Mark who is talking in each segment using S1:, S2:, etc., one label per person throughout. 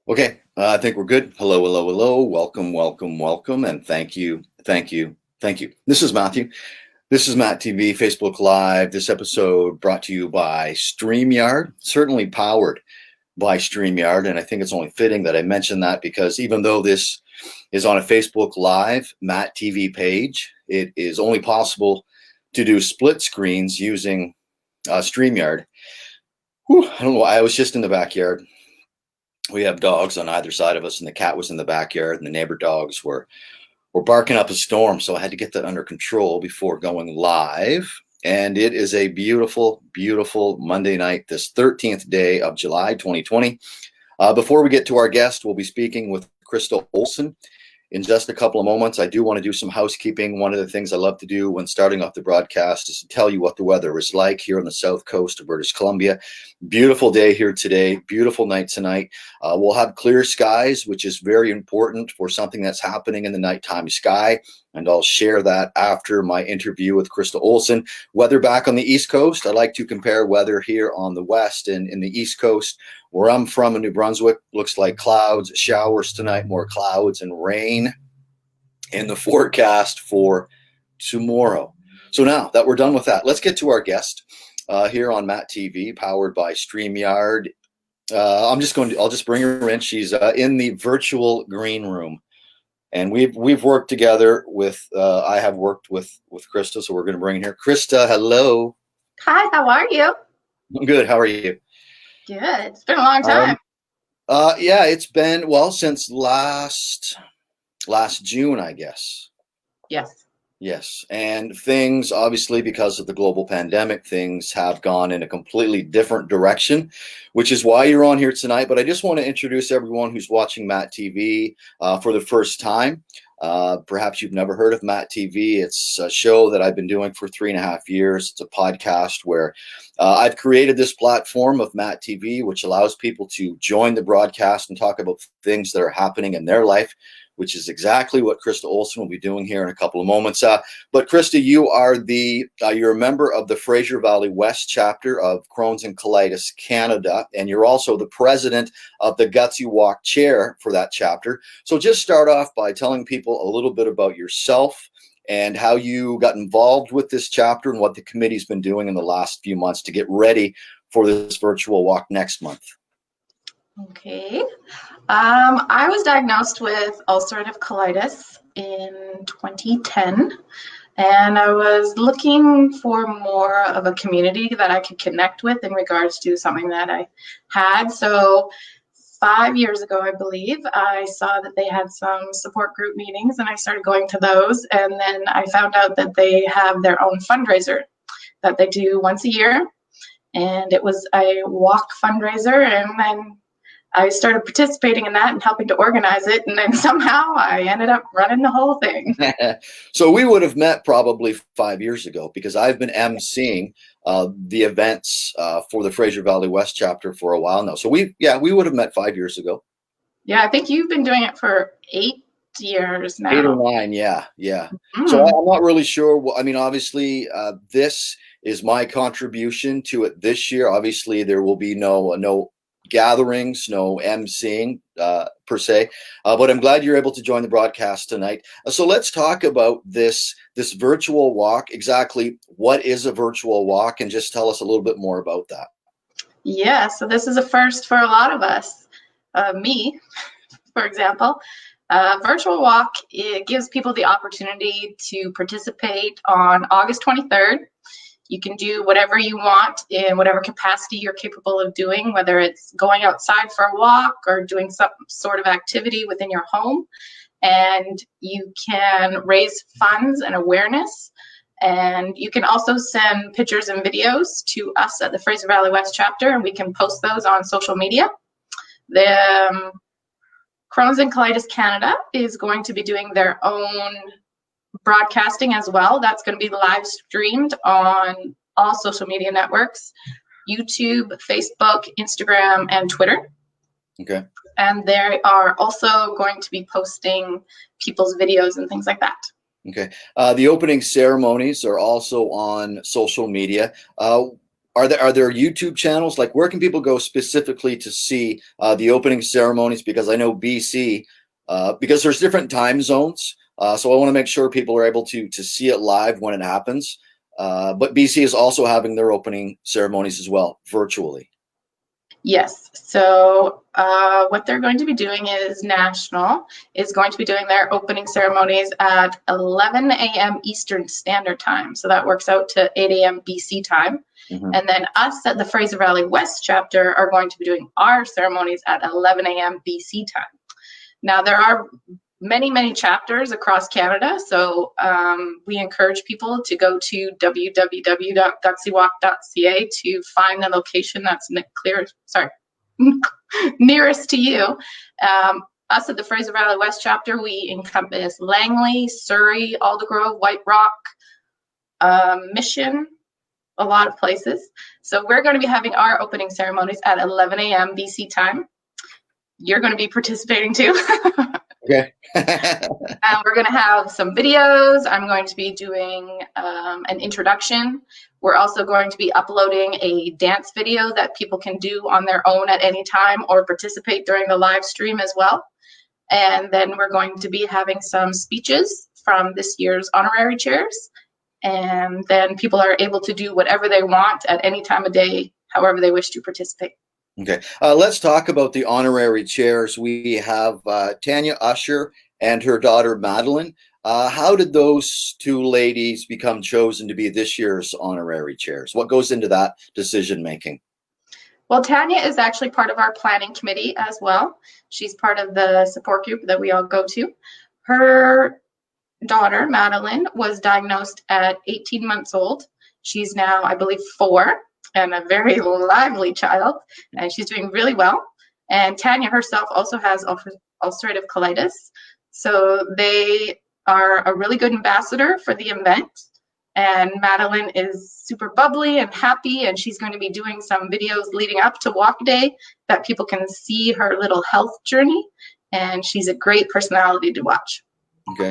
S1: Okay, I think we're good. Hello, hello, hello. Welcome, welcome, welcome, and thank you, thank you, thank you. This is Matthew. This is MattTv Facebook Live. This episode brought to you by StreamYard, certainly powered by StreamYard, and I think it's only fitting that I mention that because even though this is on a Facebook Live MattTv page, it is only possible to do split screens using StreamYard. Whew, I don't know. I was just in the backyard. We have dogs on either side of us, and the cat was in the backyard, and the neighbor dogs were barking up a storm. So I had to get that under control before going live. And it is a beautiful, beautiful Monday night, this 13th day of July 2020. Before we get to our guest, we'll be speaking with Krista Olson in just a couple of moments. I do want to do some housekeeping. One of the things I love to do when starting off the broadcast is to tell you what the weather is like here on the south coast of British Columbia. Beautiful day here today. Beautiful night tonight. We'll have clear skies, which is very important for something that's happening in the nighttime sky. And I'll share that after my interview with Krista Olson. Weather back on the East Coast. I like to compare weather here on the West and in the East Coast. Where I'm from in New Brunswick, looks like clouds, showers tonight, more clouds and rain in the forecast for tomorrow. So now that we're done with that, let's get to our guest here on MattTv, powered by StreamYard. I'll just bring her in. She's in the virtual green room. And we've worked together with, I have worked with Krista, so we're going to bring in here. Krista, hello.
S2: Hi, how are you?
S1: I'm good. How are you?
S2: Good. It's been a long time.
S1: Yeah, it's been, well, since last June, I guess.
S2: Yes.
S1: Yes. And things, obviously, because of the global pandemic, things have gone in a completely different direction, which is why you're on here tonight. But I just want to introduce everyone who's watching MattTv for the first time. Perhaps you've never heard of MattTv. It's a show that I've been doing for 3.5 years. It's a podcast where I've created this platform of MattTv, which allows people to join the broadcast and talk about things that are happening in their life, which is exactly what Krista Olson will be doing here in a couple of moments. But Krista, you are you're a member of the Fraser Valley West chapter of Crohns and Colitis Canada, and you're also the president of the Gutsy Walk chair for that chapter. So just start off by telling people a little bit about yourself and how you got involved with this chapter and what the committee's been doing in the last few months to get ready for this virtual walk next month.
S2: Okay. I was diagnosed with ulcerative colitis in 2010, and I was looking for more of a community that I could connect with in regards to something that I had. So 5 years ago, I believe, I saw that they had some support group meetings, and I started going to those. And then I found out that they have their own fundraiser that they do once a year. And it was a walk fundraiser, and then I started participating in that and helping to organize it, and then somehow I ended up running the whole thing.
S1: So we would have met probably 5 years ago because I've been emceeing the events for the Fraser Valley West chapter for a while now. So we would have met 5 years ago.
S2: Yeah, I think you've been doing it for 8 years now.
S1: 8 or 9, yeah. So I'm not really sure. I mean, obviously, this is my contribution to it this year. Obviously, there will be no gatherings, no emceeing per se, but I'm glad you're able to join the broadcast tonight. So let's talk about this virtual walk. Exactly what is a virtual walk, and just tell us a little bit more about that.
S2: Yeah, so this is a first for a lot of us. Me, for example. Virtual walk, it gives people the opportunity to participate on August 23rd. You can do whatever you want in whatever capacity you're capable of doing, whether it's going outside for a walk or doing some sort of activity within your home. And you can raise funds and awareness. And you can also send pictures and videos to us at the Fraser Valley West chapter, and we can post those on social media. The Crohns and Colitis Canada is going to be doing their own broadcasting as well. That's going to be live streamed on all social media networks: YouTube, Facebook, Instagram, and Twitter.
S1: Okay.
S2: And they are also going to be posting people's videos and things like that.
S1: Okay. The opening ceremonies are also on social media. are there YouTube channels? Like, where can people go specifically to see the opening ceremonies? Because I know BC, because there's different time zones, so I want to make sure people are able to see it live when it happens. But BC is also having their opening ceremonies as well, virtually.
S2: Yes. So what they're going to be doing is National is going to be doing their opening ceremonies at 11 a.m. Eastern Standard Time. So that works out to 8 a.m. BC time.
S1: Mm-hmm.
S2: And then us at the Fraser Valley West chapter are going to be doing our ceremonies at 11 a.m. BC time. Now, there are many chapters across Canada, so we encourage people to go to www.gutsywalk.ca to find the location that's nearest to you. Us at the Fraser Valley West chapter, we encompass Langley, Surrey, Aldergrove, White Rock, Mission, a lot of places. So we're going to be having our opening ceremonies at 11 a.m. BC time. You're going to be participating too.
S1: Okay.
S2: We're going to have some videos. I'm going to be doing an introduction. We're also going to be uploading a dance video that people can do on their own at any time or participate during the live stream as well. And then we're going to be having some speeches from this year's Honorary Chairs. And then people are able to do whatever they want at any time of day, however they wish to participate.
S1: Okay, let's talk about the Honorary Chairs. We have Tanya Usher and her daughter Madeline. How did those two ladies become chosen to be this year's Honorary Chairs? What goes into that decision making?
S2: Well, Tanya is actually part of our planning committee as well. She's part of the support group that we all go to. Her daughter, Madeline, was diagnosed at 18 months old. She's now, I believe, 4. And a very lively child, and she's doing really well. And Tanya herself also has ulcerative colitis. So they are a really good ambassador for the event. And Madeline is super bubbly and happy, and she's going to be doing some videos leading up to Walk Day that people can see her little health journey. And she's a great personality to watch.
S1: Okay.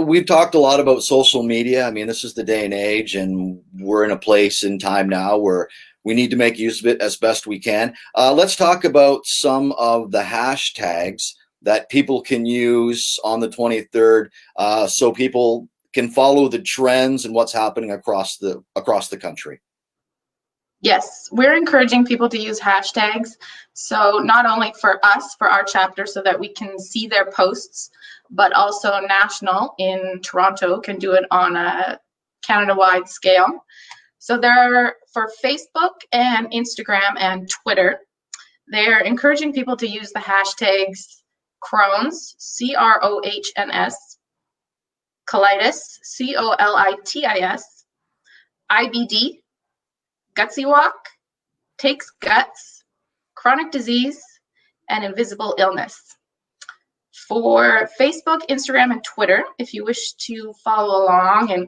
S1: We've talked a lot about social media. I mean, this is the day and age, and we're in a place in time now where we need to make use of it as best we can. Let's talk about some of the hashtags that people can use on the 23rd, so people can follow the trends and what's happening across the country.
S2: Yes, we're encouraging people to use hashtags. So not only for us, for our chapter, so that we can see their posts, but also National in Toronto can do it on a Canada-wide scale. So there are, for Facebook and Instagram and Twitter, they're encouraging people to use the hashtags Crohns, C-R-O-H-N-S, Colitis, C-O-L-I-T-I-S, IBD, Gutsy Walk, Takes Guts, Chronic Disease, and Invisible Illness. For Facebook, Instagram, and Twitter, if you wish to follow along and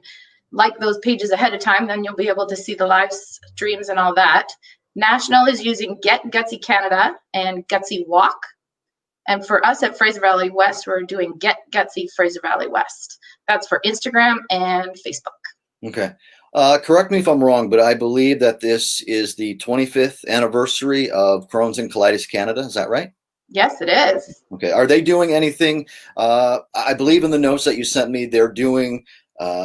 S2: like those pages ahead of time, then you'll be able to see the live streams and all that. National is using Get Gutsy Canada and Gutsy Walk. And for us at Fraser Valley West, we're doing Get Gutsy Fraser Valley West. That's for Instagram and Facebook.
S1: Okay. Correct me if I'm wrong, but I believe that this is the 25th anniversary of Crohn's and Colitis Canada. Is that right?
S2: Yes, it is.
S1: Okay. Are they doing anything? I believe in the notes that you sent me, they're doing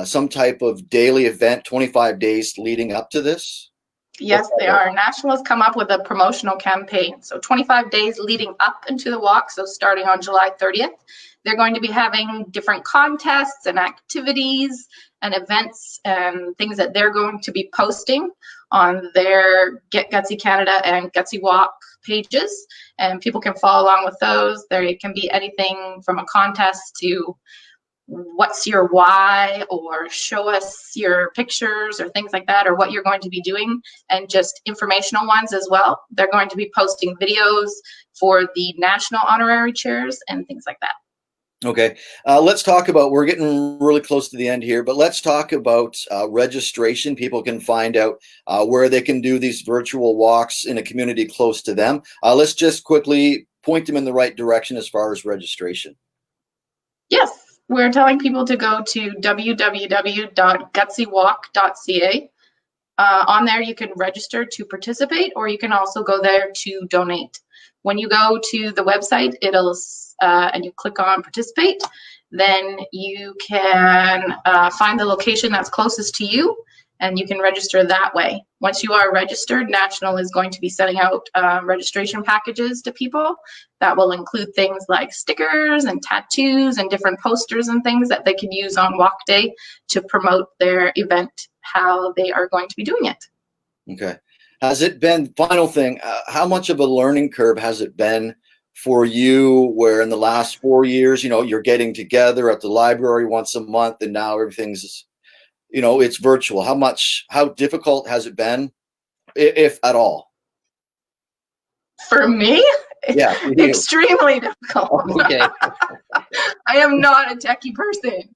S1: some type of daily event, 25 days leading up to this?
S2: Yes, they are. National has come up with a promotional campaign. So 25 days leading up into the walk, so starting on July 30th, they're going to be having different contests and activities and events and things that they're going to be posting on their Get Gutsy Canada and Gutsy Walk pages. And people can follow along with those. There can be anything from a contest to what's your why, or show us your pictures or things like that, or what you're going to be doing, and just informational ones as well. They're going to be posting videos for the National Honorary Chairs and things like that.
S1: Okay, let's talk about, we're getting really close to the end here, but let's talk about registration. People can find out where they can do these virtual walks in a community close to them. Let's just quickly point them in the right direction as far as registration.
S2: Yes, we're telling people to go to www.gutsywalk.ca. On there, you can register to participate, or you can also go there to donate. When you go to the website, and you click on participate, then you can find the location that's closest to you, and you can register that way. Once you are registered, National is going to be sending out registration packages to people that will include things like stickers and tattoos and different posters and things that they can use on walk day to promote their event, how they are going to be doing it.
S1: Okay. Has it been, final thing, how much of a learning curve has it been for you, where in the last 4 years, you're getting together at the library once a month, and now everything's, it's virtual? How difficult has it been, if at all?
S2: For me?
S1: Yeah.
S2: Extremely difficult.
S1: Okay.
S2: I am not a techie person.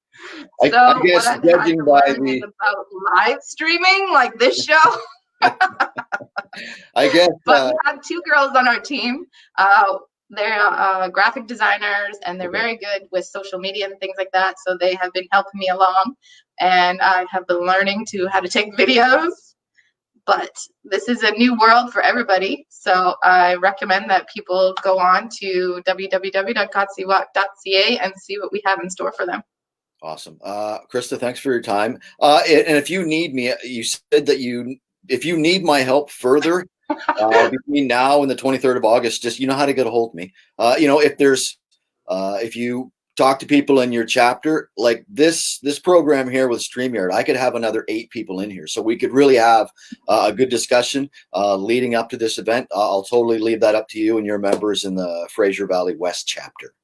S1: I guess
S2: what I've
S1: judging
S2: had to
S1: by
S2: learn is about live streaming like this show.
S1: I guess.
S2: But we have 2 girls on our team. They're graphic designers, and they're very good with social media and things like that. So they have been helping me along, and I have been learning how to take videos. But this is a new world for everybody. So I recommend that people go on to www.gutsywalk.ca and see what we have in store for them.
S1: Awesome. Krista, thanks for your time. And if you need me, you said that if you need my help between now and the 23rd of August, just, how to get a hold of me. If you talk to people in your chapter, like this program here with StreamYard, I could have another 8 people in here. So we could really have a good discussion leading up to this event. I'll totally leave that up to you and your members in the Fraser Valley West chapter.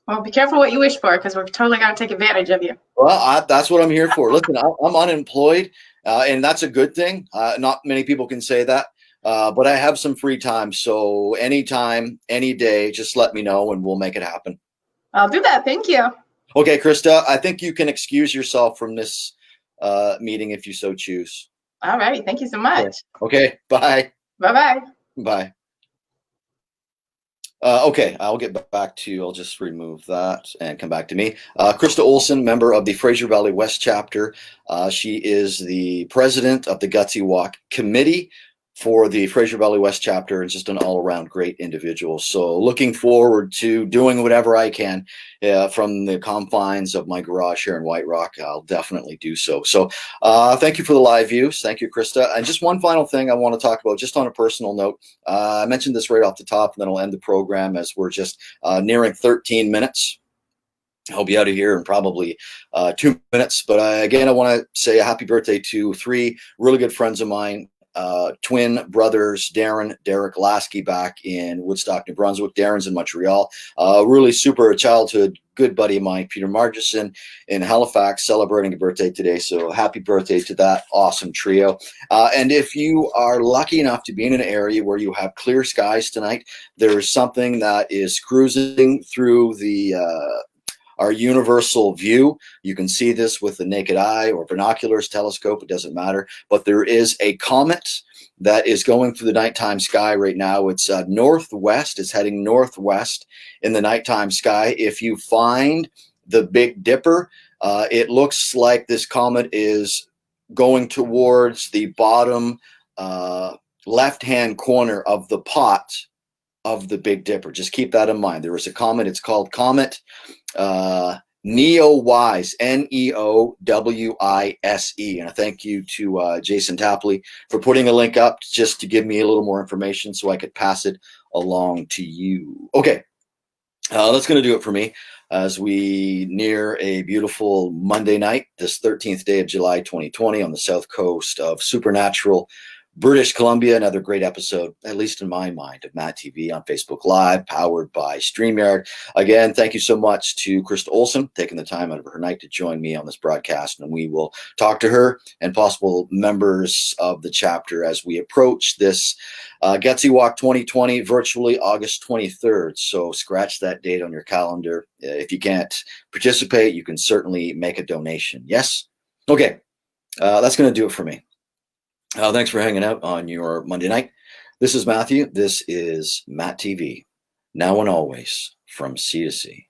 S2: Well, be careful what you wish for, because we're totally going to take advantage of you.
S1: Well, that's what I'm here for. Listen, I'm unemployed, and that's a good thing. Not many people can say that, but I have some free time. So anytime, any day, just let me know and we'll make it happen.
S2: I'll do that. Thank you.
S1: Okay, Krista, I think you can excuse yourself from this meeting if you so choose.
S2: All right. Thank you so much.
S1: Okay. Bye.
S2: Bye-bye.
S1: Bye. Okay, I'll get back to you. I'll just remove that and come back to me. Krista Olson, member of the Fraser Valley West chapter. She is the president of the Gutsy Walk committee for the Fraser Valley West chapter, and just an all-around great individual. So looking forward to doing whatever I can from the confines of my garage here in White Rock. I'll definitely do so. So thank you for the live views. Thank you, Krista. And just one final thing I want to talk about, just on a personal note. I mentioned this right off the top, and then I'll end the program as we're just nearing 13 minutes. I'll be out of here in probably 2 minutes. But again, I want to say a happy birthday to 3 really good friends of mine. Twin brothers, Derek Lasky, back in Woodstock, New Brunswick. Darren's in Montreal. Really super childhood good buddy of mine, Peter Margison, in Halifax, celebrating a birthday today. So happy birthday to that awesome trio. And if you are lucky enough to be in an area where you have clear skies tonight, there's something that is cruising through our universal view. You can see this with the naked eye or binoculars, telescope, it doesn't matter. But there is a comet that is going through the nighttime sky right now. It's northwest. It's heading northwest in the nighttime sky. If you find the Big Dipper, it looks like this comet is going towards the bottom left-hand corner of the pot of the Big Dipper. Just keep that in mind. There is a comet. It's called Comet Neowise, Neowise. And a thank you to Jason Tapley for putting a link up just to give me a little more information so I could pass it along to you. Okay, that's going to do it for me as we near a beautiful Monday night, this 13th day of July 2020 on the south coast of Supernatural, British Columbia. Another great episode, at least in my mind, of MattTv on Facebook Live, powered by StreamYard. Again, thank you so much to Krista Olson, taking the time out of her night to join me on this broadcast. And we will talk to her and possible members of the chapter as we approach this Gutsy Walk 2020, virtually August 23rd. So scratch that date on your calendar. If you can't participate, you can certainly make a donation. Yes? Okay, that's going to do it for me. Thanks for hanging out on your Monday night. This is Matthew. This is MattTv, now and always from sea to sea.